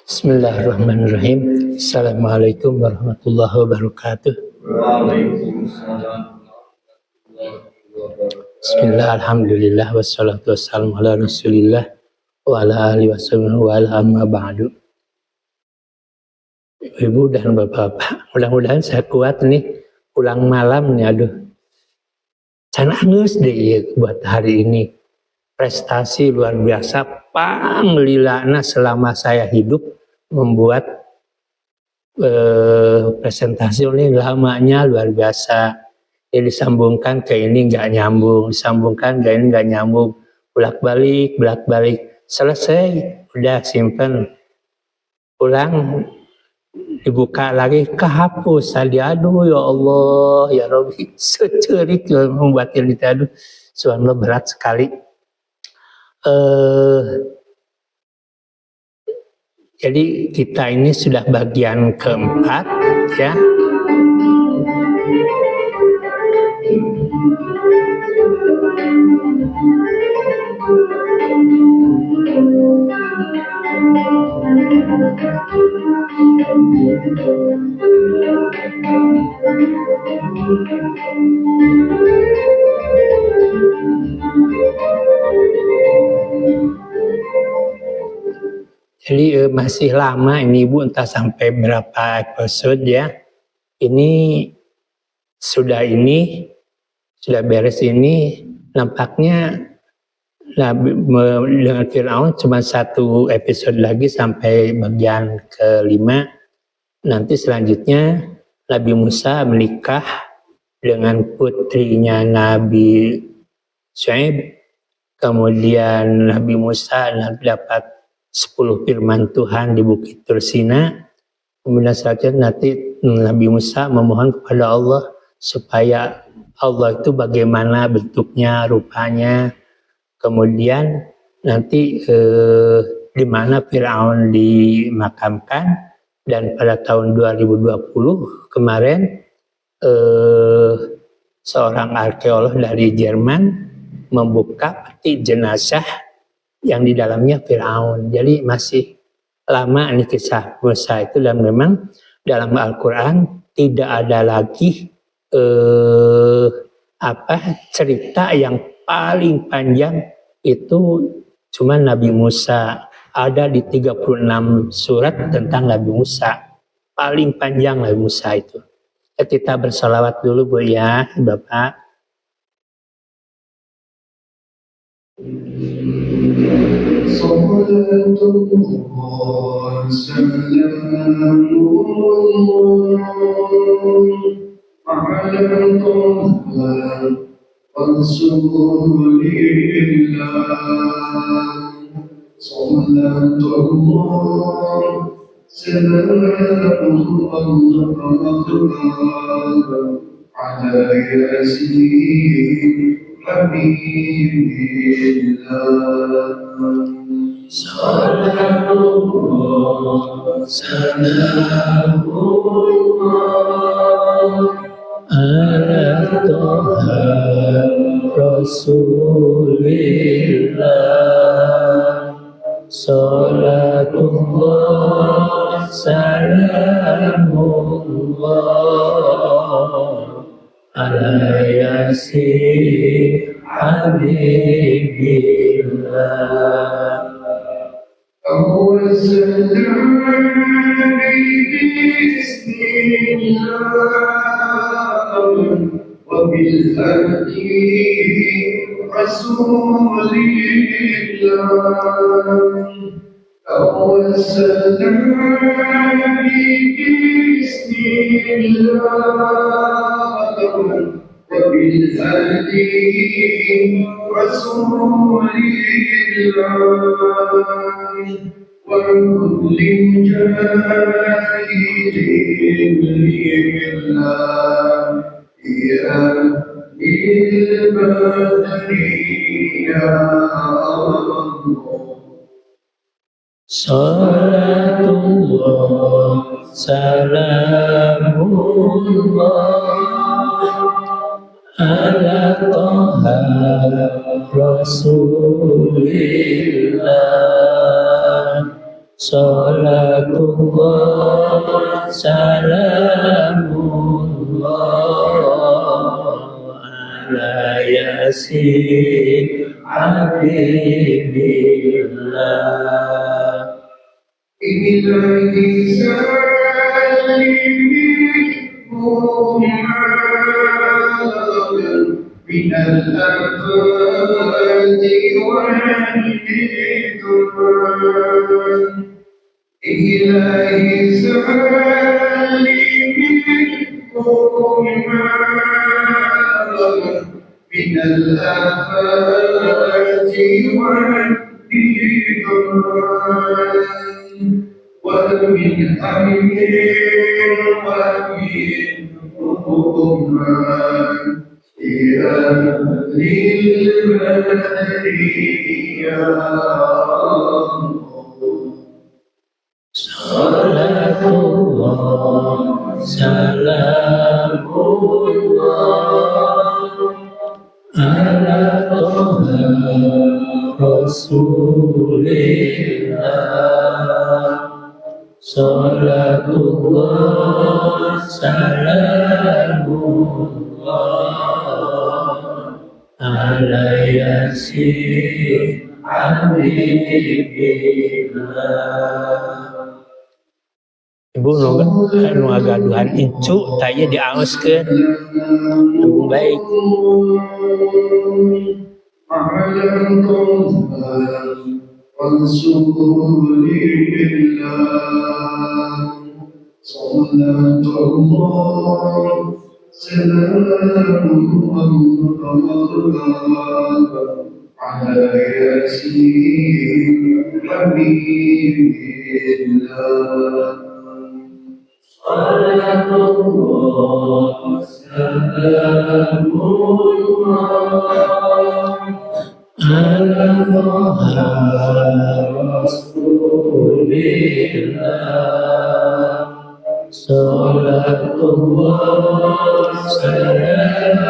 Bismillahirrahmanirrahim. Assalamualaikum warahmatullahi wabarakatuh. Waalaikumsalam. Bismillah, alhamdulillah, wassalatu wassalamu ala rasulillah wa ala alihi wasallam wa ala amma ba'du. Ibu dan bapak-bapak, mudah-mudahan saya kuat nih pulang malam nih, aduh. Can angeus deh ya buat hari ini. Prestasi luar biasa, panglilana selama saya hidup membuat presentasi ini lamanya luar biasa. Ya disambungkan ke ini nggak nyambung, disambungkan ke ini nggak nyambung, bolak-balik, selesai, udah simpen, pulang dibuka lagi kehapus tadi, aduh ya Allah ya Rabbi, secerik membuat ini aduh, subhanallah berat sekali. Jadi kita ini sudah bagian keempat ya. Jadi masih lama ini Ibu, entah sampai berapa episode ya. Ini sudah beres ini, nampaknya dengan Fir'aun cuma satu episode lagi sampai bagian kelima. Nanti selanjutnya Nabi Musa menikah dengan putrinya Nabi Syuaib. Kemudian Nabi Musa dapat 10 firman Tuhan di Bukit Tursina. Kemudian selanjutnya nanti Nabi Musa memohon kepada Allah supaya Allah itu bagaimana bentuknya, rupanya. Kemudian nanti di mana Fir'aun dimakamkan, dan pada tahun 2020 kemarin seorang arkeolog dari Jerman membuka peti jenazah yang di dalamnya Fir'aun. Jadi masih lama ini kisah Musa itu, dan memang dalam Al-Quran tidak ada lagi cerita yang paling panjang itu cuma Nabi Musa. Ada di 36 surat tentang Nabi Musa. Paling panjang Nabi Musa itu. Kita bersalawat dulu Bu ya, Bapak. Rasulillah, salatullah, salamullah, ala yasin habibillah. Salatullah, salamullah, ala Taha Rasulillah, Salatullah salamullah ala yasin habibillah. Ilahi sallimihum min al-afati wal-idran. Ilahi sallimihum min al-afati wal-idran. ومن أمر ومن إلى للبرية صلاة الله سلام الله على طه رسول الله. Salatullah salamullah ala yasin habibillah. Ibu nu agaduhan incu tanya diaoskeun nu baik. رسول الله صلاة الله سلام الله على ياسين حبيب الله صلاة الله سلام الله على Rasulillah. Salatullah salamullah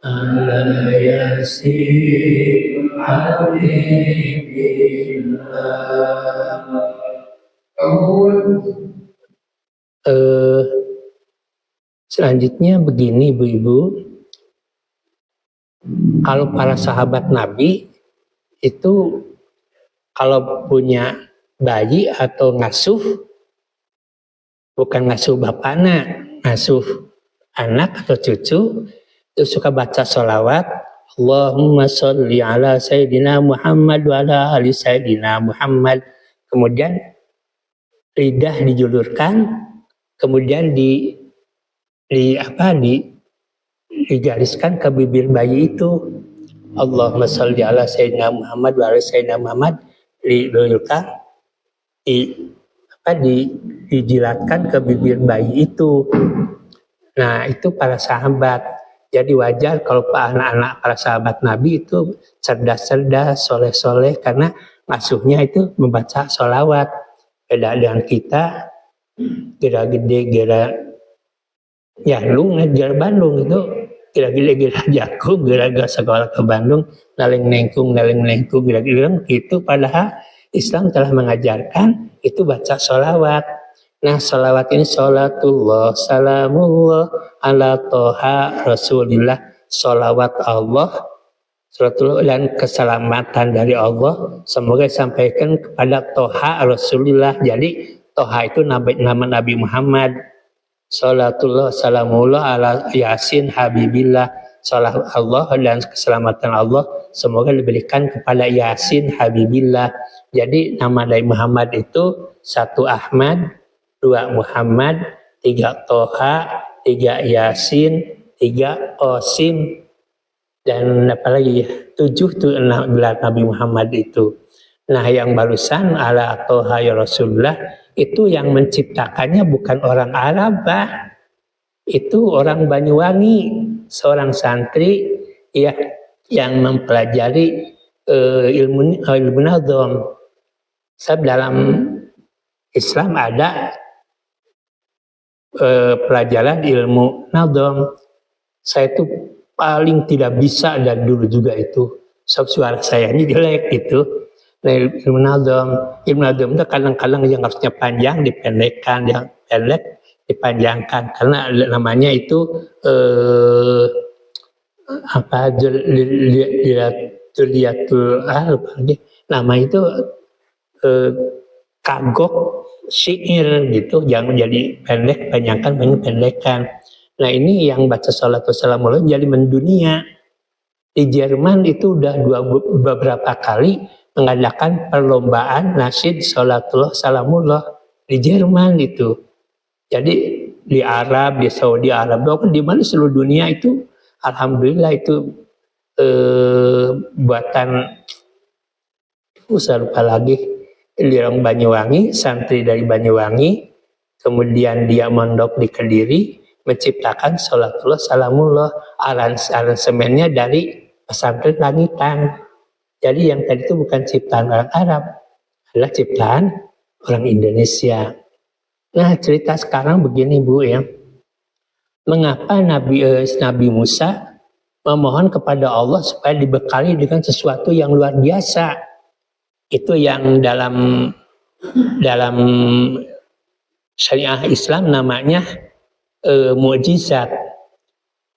ala yasin habibillah. Selanjutnya begini ibu-ibu, kalau para sahabat Nabi itu kalau punya bayi atau ngasuh, bukan ngasuh bapana, ngasuh anak atau cucu, itu suka baca sholawat, Allahumma sholli ala Sayyidina Muhammad wa ala ali Sayyidina Muhammad. Kemudian lidah dijulurkan, kemudian digariskan ke bibir bayi itu. Allahumma sholli ala Sayyidina Muhammad wa ala Sayyidina Muhammad, dijulurkan, dijilatkan ke bibir bayi itu. Nah, itu para sahabat. Jadi wajar kalau anak-anak para sahabat Nabi itu cerdas-cerdas, soleh-soleh, karena ngasuhnya itu membaca sholawat. Beda dengan kita, gira gede, gira Yalung, gira Bandung itu, gira gede, gira Jakung, gira sekolah ke Bandung, naling nengkung, gira gitu. Padahal Islam telah mengajarkan itu baca sholawat. Nah, sholawat ini sholatullah, salamullah, ala toha rasulillah, sholawat Allah, sholatullah dan keselamatan dari Allah, semoga disampaikan kepada toha rasulillah. Jadi toha itu nama Nabi Muhammad. Sholatullah, salamullah, ala yasin habibillah, sholat Allah dan keselamatan Allah semoga diberikan kepada Yasin habibillah. Jadi nama Nabi Muhammad itu 1 Ahmad, 2 Muhammad, 3 Toha, 3 Yasin, 3 Qasim, dan apalagi 7 tuh gelar Nabi Muhammad itu. Nah, yang barusan ala Toha ya Rasulullah itu yang menciptakannya bukan orang Arab, bah. Itu orang Banyuwangi, seorang santri ya yang mempelajari ilmu nazam. Sebab dalam Islam ada pelajaran ilmu nazam. Saya itu paling tidak bisa dari dulu juga itu. Sebab suara saya ini jelek gitu. Nah, ilmu nazam itu kadang-kadang yang harusnya panjang dipendekkan, yang pendek dipanjangkan karena namanya itu diliatul nama itu kagok syair gitu, jangan jadi pendek, panjangkan, pendekkan. Nah ini yang baca salatu salamullah jadi mendunia. Di Jerman itu udah beberapa kali mengadakan perlombaan nasyid salatullah salamullah di Jerman itu. Jadi di Arab, di Saudi Arab, di mana seluruh dunia itu, alhamdulillah itu buatan saya lupa lagi, di orang Banyuwangi, santri dari Banyuwangi, kemudian dia mondok di Kediri, menciptakan salatullah salamullah, aransemennya dari pesantren Langitan. Jadi yang tadi itu bukan ciptaan orang Arab, adalah ciptaan orang Indonesia. Nah cerita sekarang begini Bu ya, mengapa Nabi Musa memohon kepada Allah supaya dibekali dengan sesuatu yang luar biasa? Itu yang dalam syariah Islam namanya mukjizat.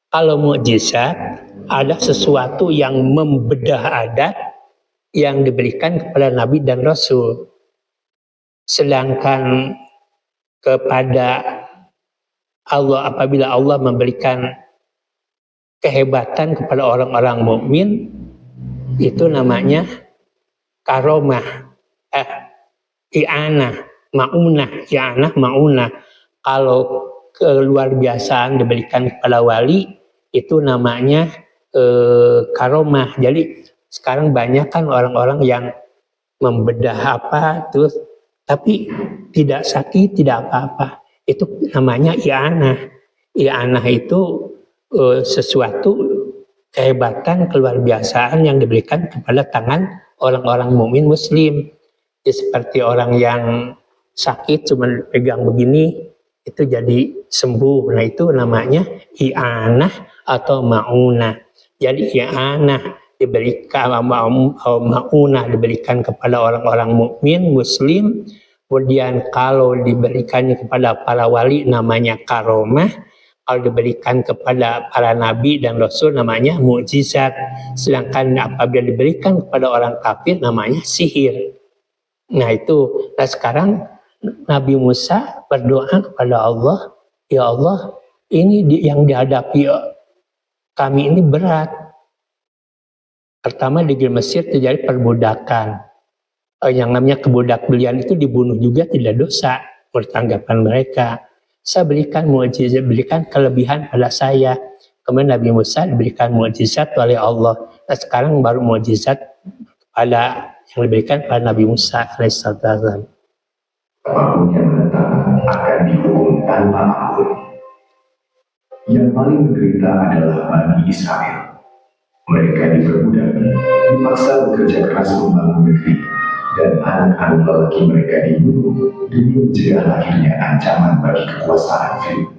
Kalau mukjizat ada sesuatu yang membedah adat yang diberikan kepada Nabi dan Rasul. Sedangkan kepada Allah, apabila Allah memberikan kehebatan kepada orang-orang mukmin, itu namanya karomah, i'anah, ma'unah. Kalau keluar biasaan diberikan kepada wali, itu namanya karomah. Jadi sekarang banyak kan orang-orang yang membedah apa terus tapi tidak sakit, tidak apa-apa. Itu namanya i'anah. I'anah itu sesuatu kehebatan keluar biasaan yang diberikan kepada tangan orang-orang mukmin muslim. Ya, seperti orang yang sakit cuma pegang begini itu jadi sembuh. Nah itu namanya i'anah atau ma'unah. Jadi i'anah diberikan, ma'unah diberikan kepada orang-orang mukmin muslim. Kemudian kalau diberikannya kepada para wali namanya karomah. Kalau diberikan kepada para nabi dan rasul namanya mukjizat. Sedangkan apabila diberikan kepada orang kafir namanya sihir. Nah itu. Nah sekarang Nabi Musa berdoa kepada Allah, ya Allah, ini yang dihadapi kami ini berat. Pertama di Mesir terjadi perbudakan. Yang namanya kebudak belian itu dibunuh juga tidak dosa menurut tanggapan mereka. Saya berikan mukjizat, berikan kelebihan pada saya. Kemudian Nabi Musa diberikan mukjizat oleh Allah. Nah sekarang baru mukjizat pada yang diberikan pada Nabi Musa alaihissalam. Apapun yang menentang akan dihukum tanpa ampun. Yang paling menderita adalah Bani Israel. Mereka diperbudak, dipaksa bekerja keras membangun negeri, dan anak-anak lelaki mereka dibunuh demi mencegah lahirnya ancaman bagi kekuasaan Firaun.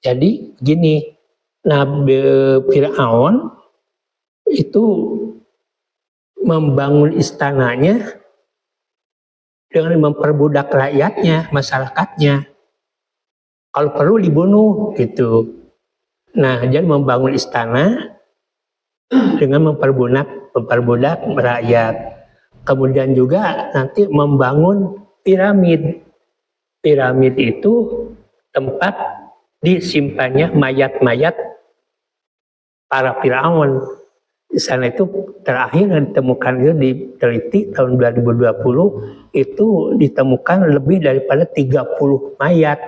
Jadi gini, Nabi Firaun itu membangun istananya dengan memperbudak rakyatnya, masyarakatnya. Kalau perlu dibunuh gitu. Nah, jadi membangun istana dengan memperbudak rakyat. Kemudian juga nanti membangun piramid. Piramid itu tempat disimpannya mayat-mayat para Firaun. Di sana itu terakhir ditemukan itu diteliti tahun 2020 itu ditemukan lebih daripada 30 mayat,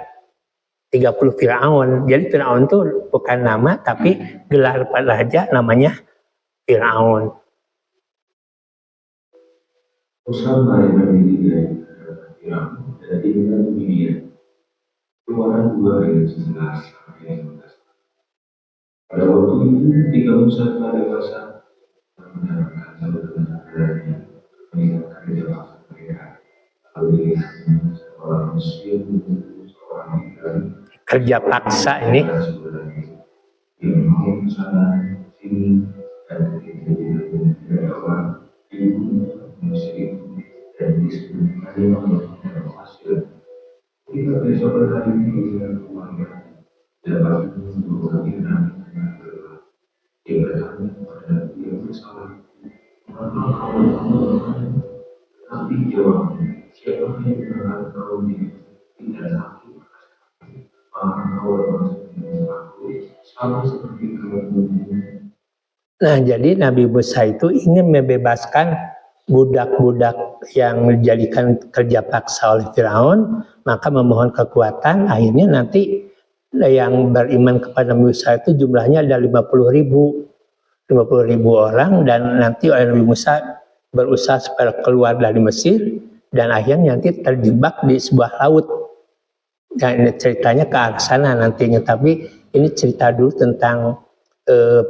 30 Firaun. Jadi Firaun itu bukan nama tapi gelar pada raja namanya Firaun. Usaha berdiri dari Firaun dan tinggal di dunia. Keluaran 2 ayat 11 sampai 19. Pada waktu itu ketika Musa telah dewasa mendengarkan saudara-saudaranya mengingat kerja paksa mereka, lalu dilihatnya seorang Mesir membunuh seorang Ibrani. Kerja paksa ini Dia mau ke sana sini dan ketika dia tidak orang dibunuh Mesir itu hasil. Kita besok hari ini dengan keluarga dapat untuk kita yang bertanya pada dia bersalah. Tapi jawabnya, siapa yang mengenal kau ini tidak sakit? Kau aku sama seperti kamu. Nah, jadi Nabi Musa itu ingin membebaskan budak-budak yang dijadikan kerja paksa oleh Firaun, maka memohon kekuatan. Akhirnya nanti yang beriman kepada Nabi Musa itu jumlahnya ada 50.000 orang, dan nanti oleh Nabi Musa berusaha supaya keluar dari Mesir, dan akhirnya nanti terjebak di sebuah laut. Dan ini ceritanya ke arah sana nantinya, tapi ini cerita dulu tentang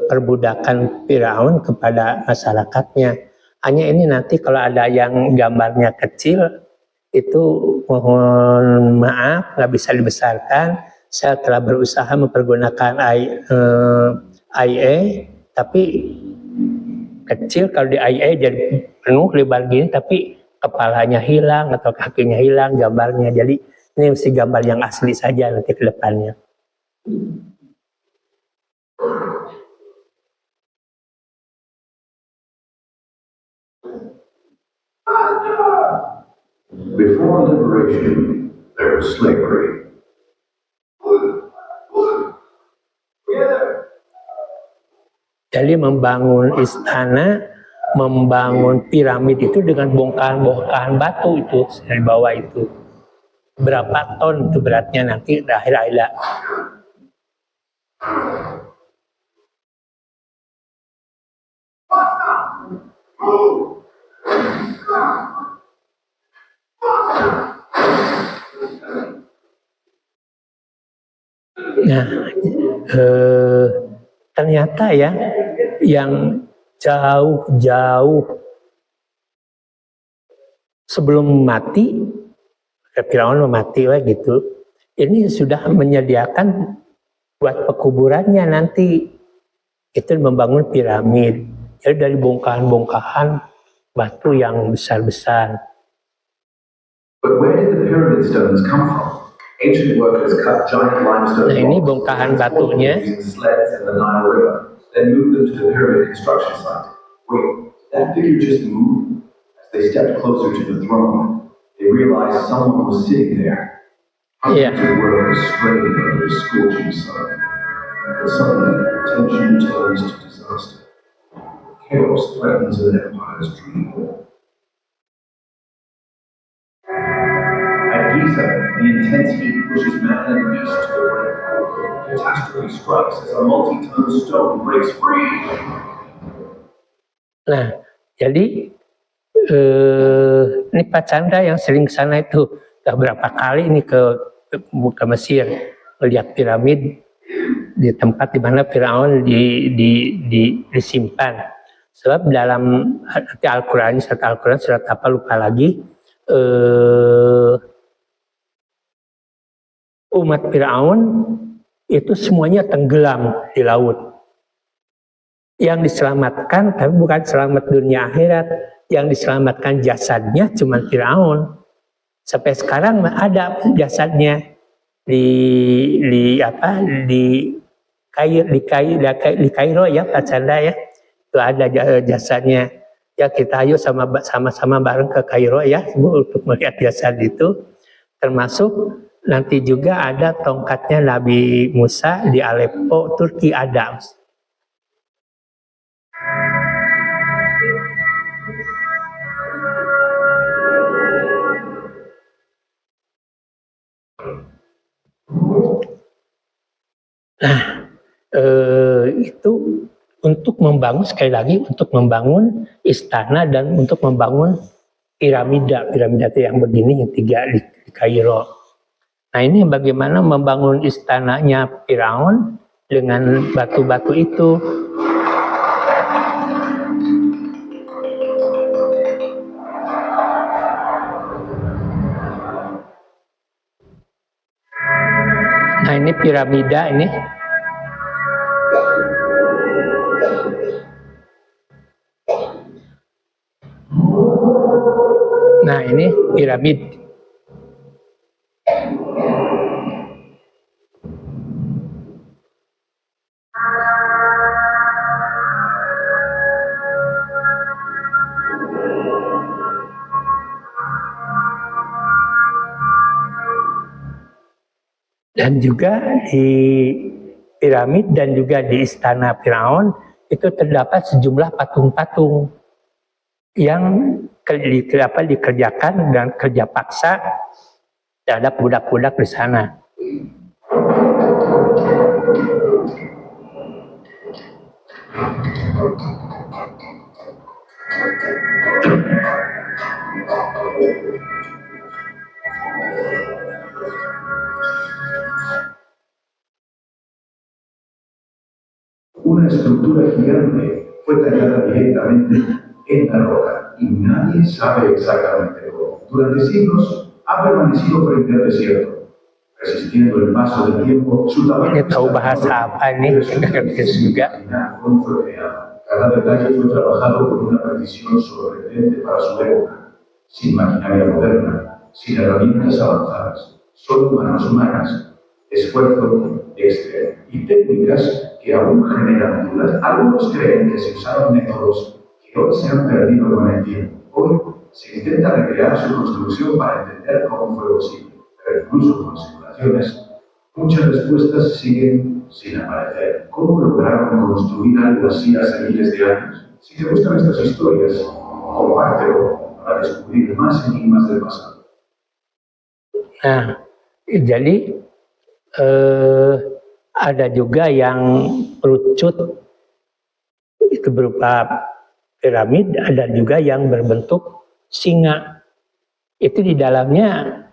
perbudakan Firaun kepada masyarakatnya. Hanya ini nanti kalau ada yang gambarnya kecil itu mohon maaf nggak bisa dibesarkan. Saya telah berusaha mempergunakan IA, tapi kecil. Kalau di IA jadi penuh lebar gini, tapi kepalanya hilang atau kakinya hilang gambarnya. Jadi ini mesti gambar yang asli saja nanti ke depannya. Before liberation, there was slavery. Jadi membangun istana, membangun piramid itu dengan bongkahan-bongkahan batu itu dari bawah itu. Berapa ton itu beratnya nanti akhir-akhir. Nah, ternyata ya yang jauh-jauh sebelum mati, Firaun mati gitu, ini sudah menyediakan buat pekuburannya nanti. Itu membangun piramid, jadi dari bongkahan-bongkahan batu yang besar-besar. But where did the pyramid stones come from? Ancient workers cut giant limestone Nah, ini bongkahan batunya. using sleds in the Nile River, then moved them to the pyramid construction site. Wait, that figure just moved? As they stepped closer to the throne, they realized someone was sitting there. Yeah. Hundreds of workers strained under a scorching sun. But suddenly, tension turns to disaster. Chaos threatens an empire's dream. At Giza, the intense heat pushes man and beast to the brink. Catastrophe strikes as a multi-ton stone breaks free. Nah, jadi ini Pak Chandra yang sering ke sana itu, udah berapa kali ini ke Mesir melihat piramid di tempat di mana Firaun disimpan. Sebab dalam Al-Quran, surat apa lupa lagi, umat Firaun itu semuanya tenggelam di laut. Yang diselamatkan, tapi bukan selamat dunia akhirat, yang diselamatkan jasadnya cuma Firaun. Sampai sekarang ada jasadnya di Kairo ya Pak Chandra ya, itu ada jasadnya. Ya kita ayo sama-sama bareng ke Kairo ya untuk melihat jasad itu. Termasuk nanti juga ada tongkatnya Nabi Musa di Aleppo, Turki ada. Nah, itu untuk membangun, sekali lagi, untuk membangun istana dan untuk membangun piramida itu yang begini, yang 3 di Kairo. Nah, ini bagaimana membangun istananya Firaun dengan batu-batu itu. Nah, ini piramida ini. Nah, ini piramid. Dan juga di piramid dan juga di istana Firaun itu terdapat sejumlah patung-patung yang dikerjakan dan kerja paksa terhadap budak-budak di sana. Una estructura gigante fue tallada directamente en la roca y nadie sabe exactamente cómo. Durante siglos ha permanecido frente al desierto, resistiendo el paso del tiempo. Su tamaño Ini tahu bahasa apa nih? Juga. cómo fue creada. Cada detalle fue trabajado con una precisión sorprendente para su época, sin maquinaria moderna, sin herramientas avanzadas, solo manos humanas, esfuerzo extra y técnicas que aún generan dudas. Algunos creen que se usaron métodos que hoy se han perdido con el tiempo. Hoy se intenta recrear su construcción para entender cómo fue posible, pero incluso con simulaciones, muchas respuestas siguen sin aparecer. ¿Cómo lograron construir algo así hace miles de años? Si te gustan estas historias, compártelo para descubrir más enigmas del pasado. Nah, jadi ada juga yang kerucut itu berupa piramid, ada juga yang berbentuk singa. Itu di dalamnya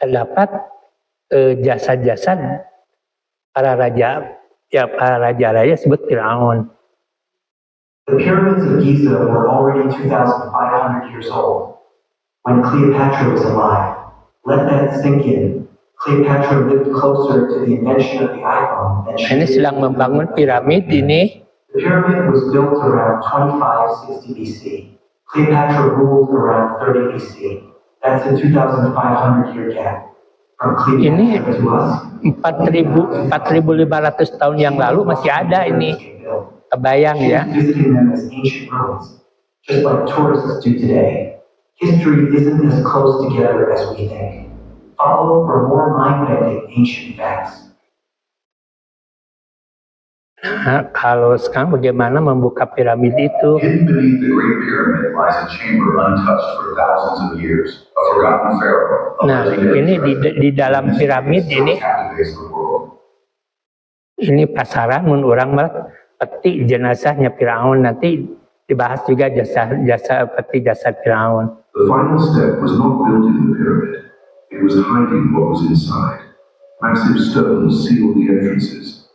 terdapat jasad-jasad para raja sebut Firaun. The pyramids of Giza were already 2,500 years old when Cleopatra was alive. Let that sink in. Cleopatra lived closer to the invention of the iPhone than she Ini did. sedang membangun piramid ini. The pyramid was built around 2560 BC. Cleopatra ruled around 30 BC. That's a 2,500 year gap. From Ini Cleopatra to us, 4.500 tahun yang lalu masih ada ini. Kebayang ya. She's visiting them as ancient ruins, just like tourists do today. History isn't as close together as we think. Follow for more mind-bending ancient facts. Nah, kalau sekarang bagaimana membuka piramid itu? Hidden beneath the Great Pyramid lies a chamber untouched for thousands of years, a forgotten pharaoh. Nah, ini di dalam piramid ini, Captivates the world. ini pasaran mun orang peti jenazahnya Firaun, nanti dibahas juga jasa peti jasad Firaun. The final step was not built in the pyramid. It was hiding what was inside. Massive stones sealed the entrances,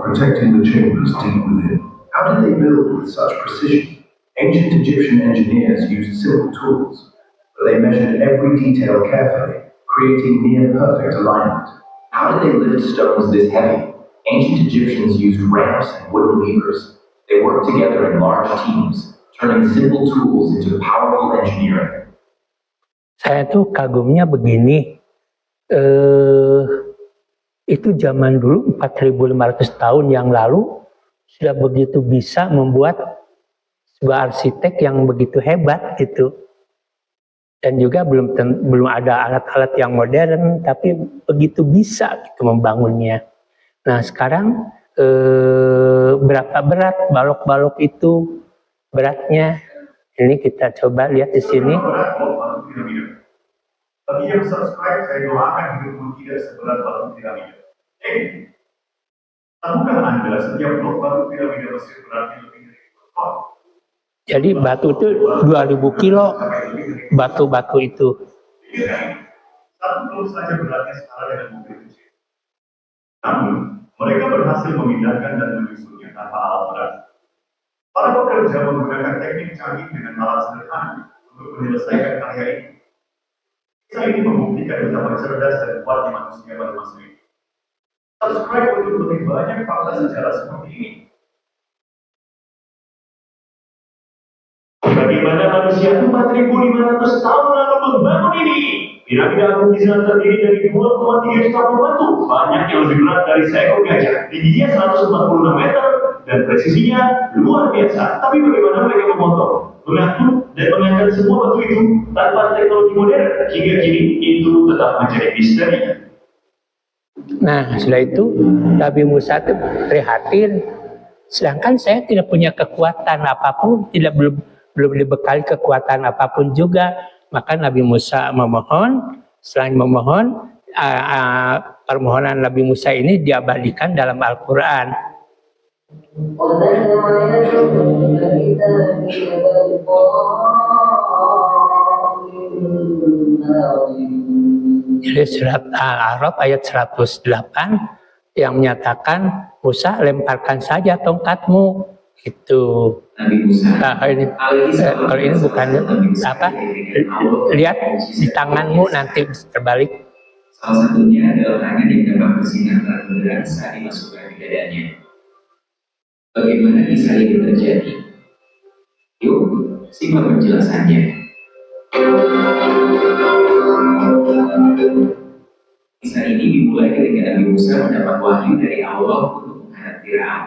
protecting the chambers deep within. How did they build with such precision? Ancient Egyptian engineers used simple tools, but they measured every detail carefully, creating near-perfect alignment. How did they lift stones this heavy? Ancient Egyptians used ramps and wooden levers. They worked together in large teams, turning simple tools into powerful engineering. Saya tuh kagumnya begini, itu zaman dulu 4.500 tahun yang lalu sudah begitu bisa membuat sebuah arsitek yang begitu hebat gitu. Dan juga belum ada alat-alat yang modern, tapi begitu bisa gitu membangunnya. Nah sekarang berapa berat balok-balok itu beratnya? Ini kita coba lihat di sini. Bagi yang subscribe, saya doakan hidupmu tidak seberat batu piramida. Tahukah Anda setiap blok batu piramida Mesir beratnya lebih dari 2 ton? Jadi batu itu 2000 kilo batu-batu itu. Satu blok saja beratnya setara dengan mobil kecil. Namun, mereka berhasil memindahkan dan menyusunnya tanpa alat berat. Para pekerja menggunakan teknik canggih dengan alat sederhana untuk menyelesaikan karya ini. Kisah ini membuktikan betapa cerdas dan kuatnya manusia pada masa ini. Subscribe untuk lebih banyak fakta sejarah seperti ini. Bagaimana manusia 4.500 tahun lalu membangun ini? Piramida Agung Giza terdiri dari 2,3 juta pembantu, banyak yang lebih berat dari seekor gajah. Tingginya 146 meter dan presisinya luar biasa. Tapi bagaimana mereka memotong, mengangkut dan mengangkat semua batu itu tanpa teknologi modern? Hingga kini itu tetap menjadi misteri. Nah, setelah itu Nabi Musa itu prihatin. Sedangkan saya tidak punya kekuatan apapun, belum dibekali kekuatan apapun juga. Maka Nabi Musa memohon. Selain memohon, permohonan Nabi Musa ini diabadikan dalam Al-Quran. Jadi surat Al-A'raf ayat 108 yang menyatakan Musa lemparkan saja tongkatmu itu. Nabi Musa. Kalau ini bukan apa? Lihat di tanganmu nanti terbalik. Salah satunya adalah tangan yang dapat bersinar terang benderang saat dimasukkan ke dadanya. Bagaimana kisah ini terjadi? Yuk, simak penjelasannya. Kisah ini dimulai ketika Nabi Musa mendapat wahyu dari Allah untuk menghadap Firaun.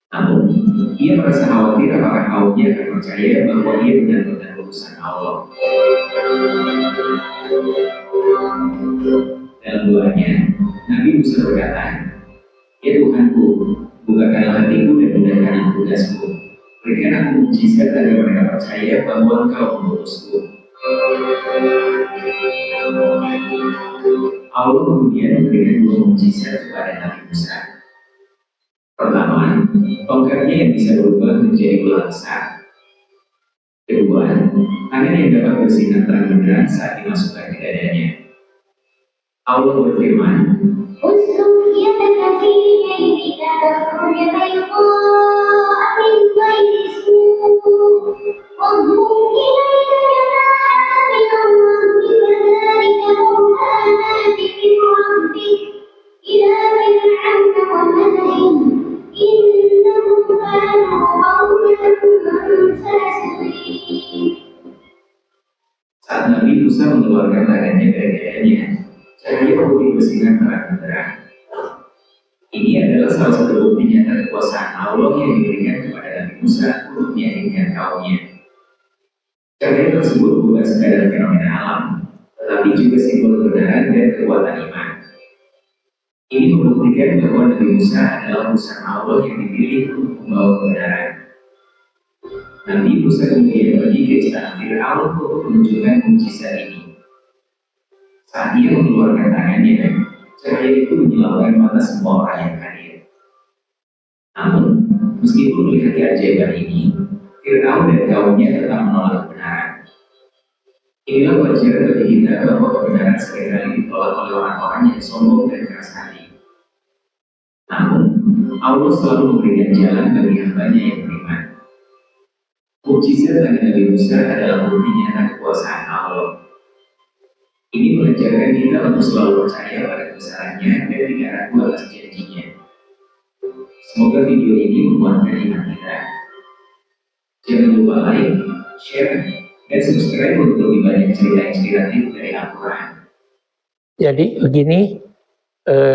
Namun, ia merasa khawatir apakah kaumnya akan percaya bahwa ia benar-benar utusan Allah. Dalam doanya, Nabi Musa berkata, "Ya Tuhanku, bukakanlah hatiku dan mudahkanlah tugasku. Berikan aku mukjizat agar mereka percaya bahwa Engkau mengutusku." Allah kemudian memberikan 2 mukjizat kepada Nabi Musa. Pertama, tongkatnya yang bisa berubah menjadi ular besar. Kedua, tangan yang dapat bersinar terang benderang saat dimasukkan ke dadanya. Allah berfirman, "Usruk yadaka fi jaybika takhruj bayda'a min ghayri su' wadmum ilayka janahaka min ar-rahmi fadhalika burhanani min rabbik ila fir'auna wa mala'ih innahum kanu qawman fasiqin." saat Nabi Musa mengeluarkan tangannya dari dadanya, cahaya putih bersinar terang benderang. Ini adalah salah satu bukti nyata kekuasaan Allah yang diberikan kepada Nabi Musa untuk meyakinkan kaumnya. Cahaya tersebut bukan sekadar fenomena alam, tetapi juga simbol kebenaran dan kekuatan iman. Ini membuktikan bahwa Nabi Musa adalah utusan Allah yang dipilih untuk membawa kebenaran. Nabi Musa kemudian pergi ke istana Firaun untuk menunjukkan mukjizat ini. Saat dia mengeluarkan tangannya, cahaya itu menyilaukan mata semua orang yang hadir. Namun, meskipun melihat keajaiban ini, Firaun dan kaumnya tetap menolak kebenaran. Inilah wajar bagi kita bahwa kebenaran seringkali ditolak oleh orang-orang yang sombong dan keras hati. Namun, Allah selalu memberikan jalan bagi hambanya yang beriman. Mukjizat dari Nabi Musa adalah bukti nyata kekuasaan Allah. Ini mengajarkan kita untuk selalu percaya pada kebesarannya dan tidak ragu atas janjinya. Semoga video ini menguatkan iman kita. Jangan lupa like, share, dan subscribe untuk lebih banyak cerita inspiratif dari Al-Quran. Jadi begini,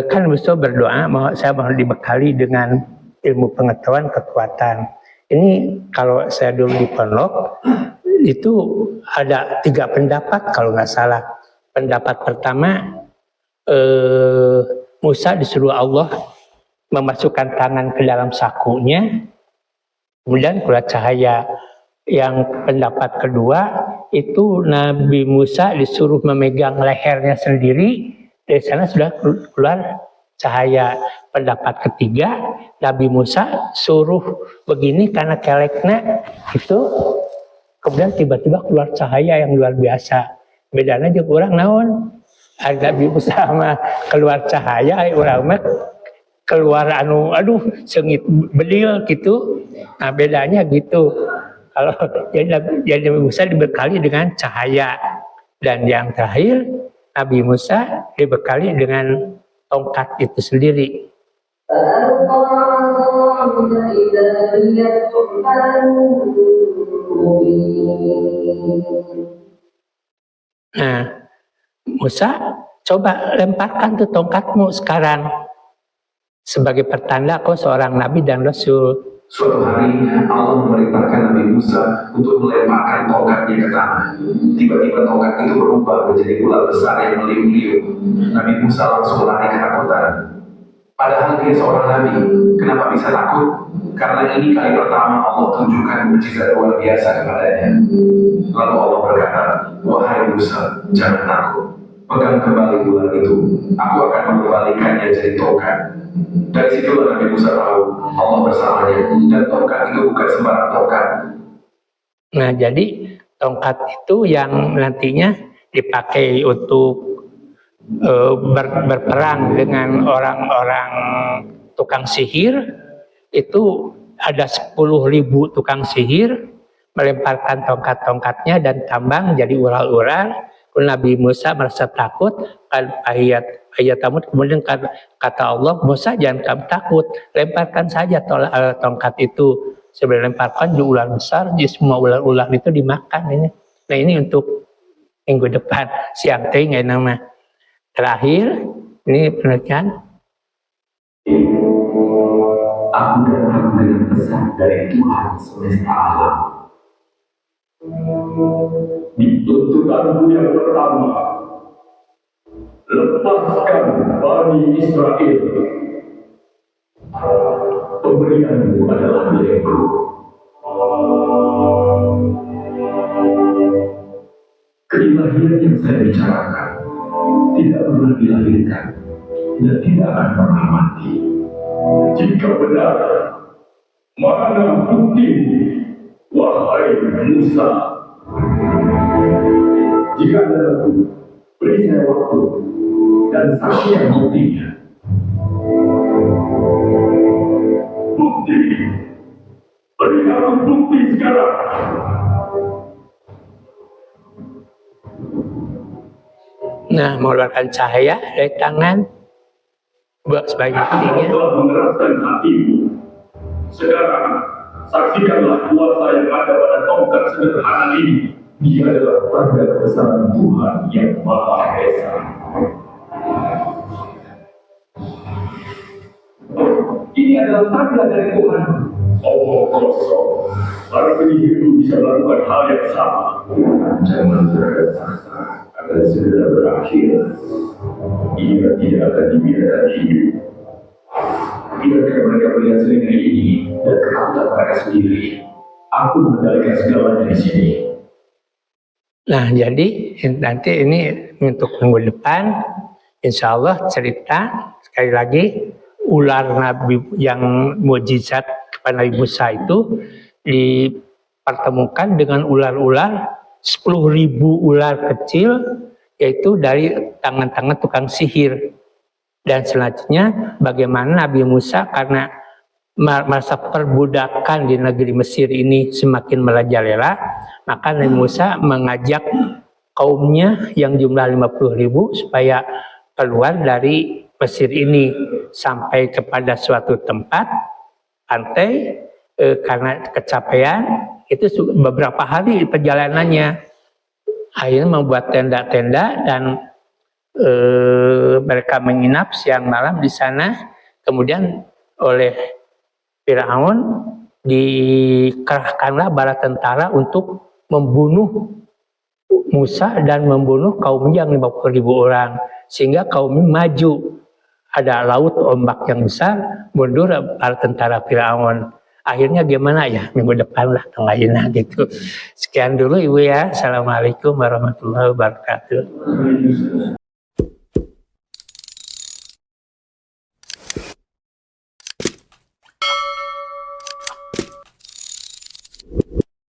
kan Musa berdoa, saya mau dibekali dengan ilmu pengetahuan, kekuatan. Ini kalau saya dulu di pondok, itu ada 3 pendapat kalau nggak salah. Pendapat pertama, Musa disuruh Allah memasukkan tangan ke dalam sakunya, kemudian keluar cahaya. Yang pendapat kedua, itu Nabi Musa disuruh memegang lehernya sendiri, dari sana sudah keluar cahaya. Pendapat ketiga, Nabi Musa suruh begini karena keleknya itu, kemudian tiba-tiba keluar cahaya yang luar biasa. Bedanya juga orang naon, Nabi Musa sama keluar cahaya, orang mah keluar aduh sengit bedil gitu. Nah bedanya gitu. Kalau jadi Nabi Musa dibekali dengan cahaya, dan yang terakhir Nabi Musa dibekali dengan tongkat itu sendiri. Nah, Musa coba lemparkan tuh tongkatmu sekarang sebagai pertanda kau seorang nabi dan rasul. Suatu hari Allah memerintahkan Nabi Musa untuk melemparkan tongkatnya ke tanah. Tiba-tiba tongkat itu berubah menjadi ular besar yang meliuk-liuk. Nabi Musa langsung lari ketakutan. Padahal dia seorang nabi, kenapa bisa takut? Karena ini kali pertama Allah tunjukkan mukjizat luar biasa kepadanya. Lalu Allah berkata, "Wahai Musa, jangan takut. Pegang kembali ular itu. Aku akan mengembalikannya jadi tongkat." Dari situlah Nabi Musa tahu Allah bersamanya, dan tongkat itu bukan sembarang tongkat. Nah, jadi tongkat itu yang nantinya dipakai untuk berperang dengan orang-orang tukang sihir. Itu ada 10.000 tukang sihir melemparkan tongkat-tongkatnya dan tambang jadi ular-ular. Nabi Musa merasa takut, ayat Tamud, kemudian kata Allah, Musa jangan kamu takut, lemparkan saja tongkat itu. Sebelum lemparkan di ular besar, di semua ular-ular itu dimakan ini. Nah, ini untuk minggu depan, siang teh nggak nama. Terakhir, ini penelitian. Aku datang dengan pesan dari Tuhan semesta alam. Di tuntutanku yang pertama, lepaskan Bani Israel. Pemberianmu adalah milikku. Keilahian yang saya bicarakan tidak pernah dilahirkan dan tidak akan pernah mati. Jika benar, mana bukti, wahai Musa? Jika ada waktu, beri saya waktu dan saksi yang buktinya. Bukti, beri aku bukti sekarang. Nah, mengeluarkan cahaya dari tangan, buat sebagai buktinya. Telah mengeraskan hatimu. Sekarang, saksikanlah kuasa yang ada pada tongkat sederhana ini. Dia adalah tanda kebesaran Tuhan yang Maha Esa. Ini adalah tanda dari Tuhan. Allah kosong. Para penyihir itu bisa melakukan hal yang sama. Jangan berkata akan segera berakhir. Ia tidak akan dibiarkan hidup. Biarkan mereka melihat selingan ini dan ketakutan mereka sendiri. Aku mengendalikan segalanya di sini. Nah, jadi nanti ini untuk minggu depan, insya Allah cerita sekali lagi ular Nabi yang mukjizat kepada Nabi Musa itu dipertemukan dengan ular-ular 10.000 ular kecil, yaitu dari tangan-tangan tukang sihir. Dan selanjutnya bagaimana Nabi Musa karena masa perbudakan di negeri Mesir ini semakin merajalela, maka Nabi Musa mengajak kaumnya yang jumlah 50.000 supaya keluar dari Mesir ini sampai kepada suatu tempat pantai. Karena kecapean itu beberapa hari perjalanannya, akhirnya membuat tenda-tenda dan mereka menginap siang malam di sana. Kemudian oleh Firaun dikerahkanlah bala tentara untuk membunuh Musa dan membunuh kaumnya yang 50.000 orang, sehingga kaumnya maju. Ada laut ombak yang besar, mundur bala tentara Firaun. Akhirnya gimana ya, minggu depan lah tengahnya gitu. Sekian dulu Ibu ya. Assalamualaikum warahmatullahi wabarakatuh.